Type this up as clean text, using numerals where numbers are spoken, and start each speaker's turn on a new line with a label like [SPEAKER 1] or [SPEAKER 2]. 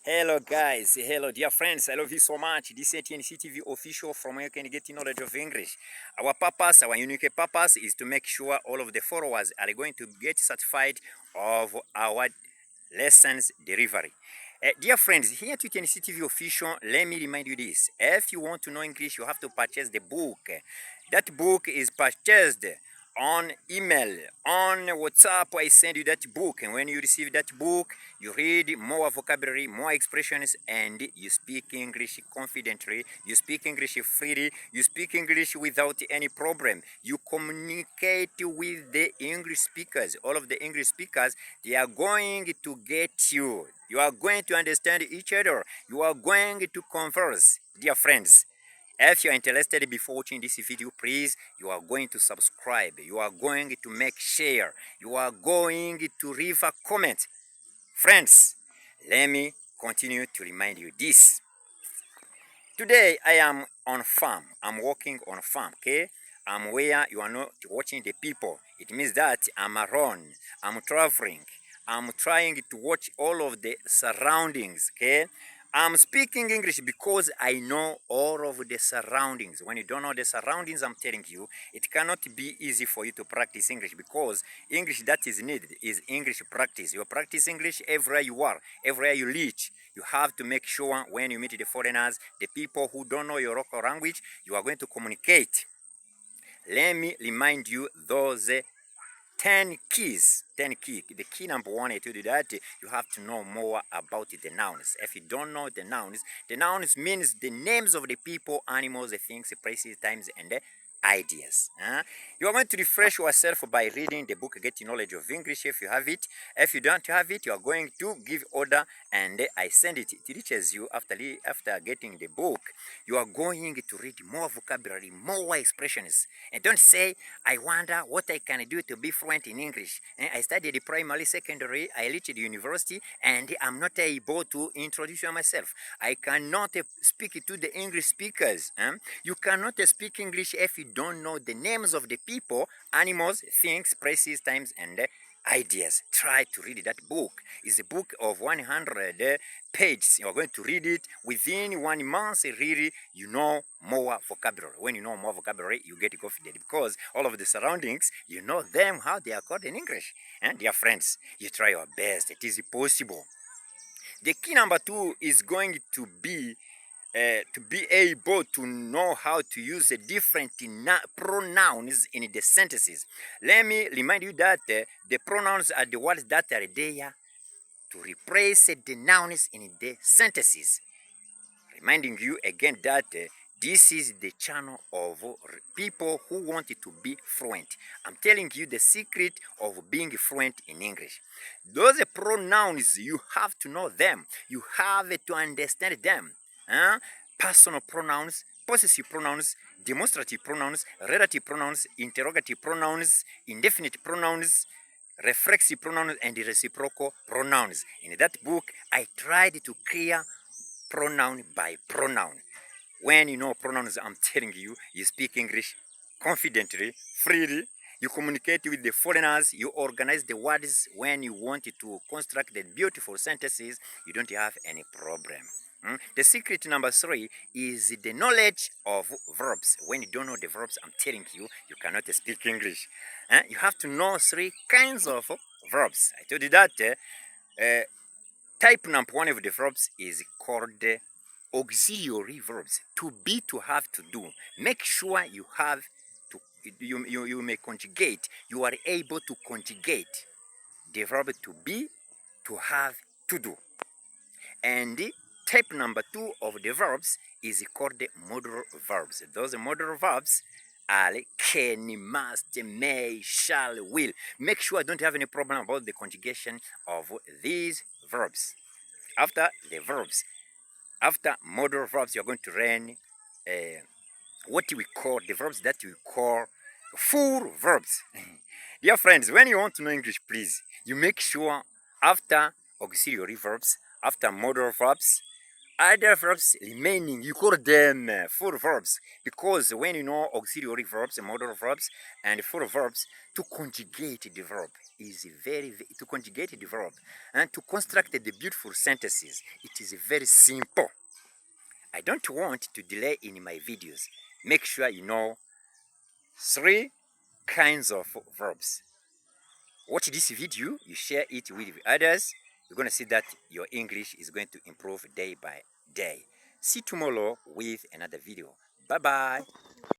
[SPEAKER 1] Hello guys, hello dear friends, I love you so much. This is TNC official from where you can get knowledge of English. Our purpose, our unique purpose is to make sure all of the followers are going to get certified of our lessons delivery. Dear friends, here at TNC official, let me remind you this. If you want to know English, you have to purchase the book. That book is purchased on email, on WhatsApp. I send you that book, and when you receive that book, you read more vocabulary, more expressions, and you speak English confidently, you speak English freely, you speak English without any problem. You communicate with the English speakers. All of the English speakers, they are going to get you. You are going to understand each other. You are going to converse, dear friends. If you are interested before watching this video, please, you are going to subscribe. You are going to make share. You are going to leave a comment. Friends, let me continue to remind you this. Today, I am on farm. I'm working on farm, okay? I'm where you are not watching the people. It means that I'm alone. I'm traveling. I'm trying to watch all of the surroundings, okay? I'm speaking English because I know all of the surroundings. When you don't know the surroundings, I'm telling you, it cannot be easy for you to practice English, because English that is needed is English practice. You practice English everywhere you are, everywhere you reach. You have to make sure when you meet the foreigners, the people who don't know your local language, you are going to communicate. Let me remind you those 10 keys. 10 key. The key number one, I told you that you have to know more about the nouns. If you don't know the nouns means the names of the people, animals, the things, the places, times, and the ideas. You are going to refresh yourself by reading the book, Get Knowledge of English, if you have it. If you don't have it, you are going to give order, and I send it. It reaches you after getting the book. You are going to read more vocabulary, more expressions. And don't say, I wonder what I can do to be fluent in English. I studied primary, secondary, I reached university, and I'm not able to introduce myself. I cannot speak to the English speakers. You cannot speak English if you don't know the names of the people, animals, things, places, times, and ideas. Try to read that book. It's a book of 100 pages. You're going to read it within 1 month. Really, you know more vocabulary. When you know more vocabulary, you get confident, because all of the surroundings, you know them, how they are called in English. And dear friends, you try your best. It is possible. The key number 2 is going to be able to know how to use the different pronouns in the sentences. Let me remind you that the pronouns are the words that are there to replace the nouns in the sentences. Reminding you again that this is the channel of people who want to be fluent. I'm telling you the secret of being fluent in English. Those pronouns, you have to know them. You have to understand them. Personal pronouns, possessive pronouns, demonstrative pronouns, relative pronouns, interrogative pronouns, indefinite pronouns, reflexive pronouns, and reciprocal pronouns. In that book, I tried to clear pronoun by pronoun. When you know pronouns, I'm telling you, you speak English confidently, freely. You communicate with the foreigners. You organize the words. When you want to construct the beautiful sentences, you don't have any problem. The secret number 3 is the knowledge of verbs. When you don't know the verbs, I'm telling you, you cannot speak English. You have to know 3 kinds of verbs. I told you that type number 1 of the verbs is called auxiliary verbs. To be, to have, to do. Make sure you have to, you may conjugate. You are able to conjugate the verb to be, to have, to do. And type number 2 of the verbs is called the modal verbs. Those modal verbs are can, must, may, shall, will. Make sure I don't have any problem about the conjugation of these verbs. After the verbs, after modal verbs, you're going to learn what we call the verbs that we call full verbs. Dear friends, when you want to know English, please, you make sure after auxiliary verbs, after modal verbs, other verbs remaining, you call them full verbs, because when you know auxiliary verbs, modal verbs, and full verbs, to conjugate the verb is to conjugate the verb and to construct the beautiful sentences, it is very simple. I don't want to delay in my videos. Make sure you know 3 kinds of verbs. Watch this video, you share it with others, you're going to see that your English is going to improve day by day. See you tomorrow with another video. Bye bye.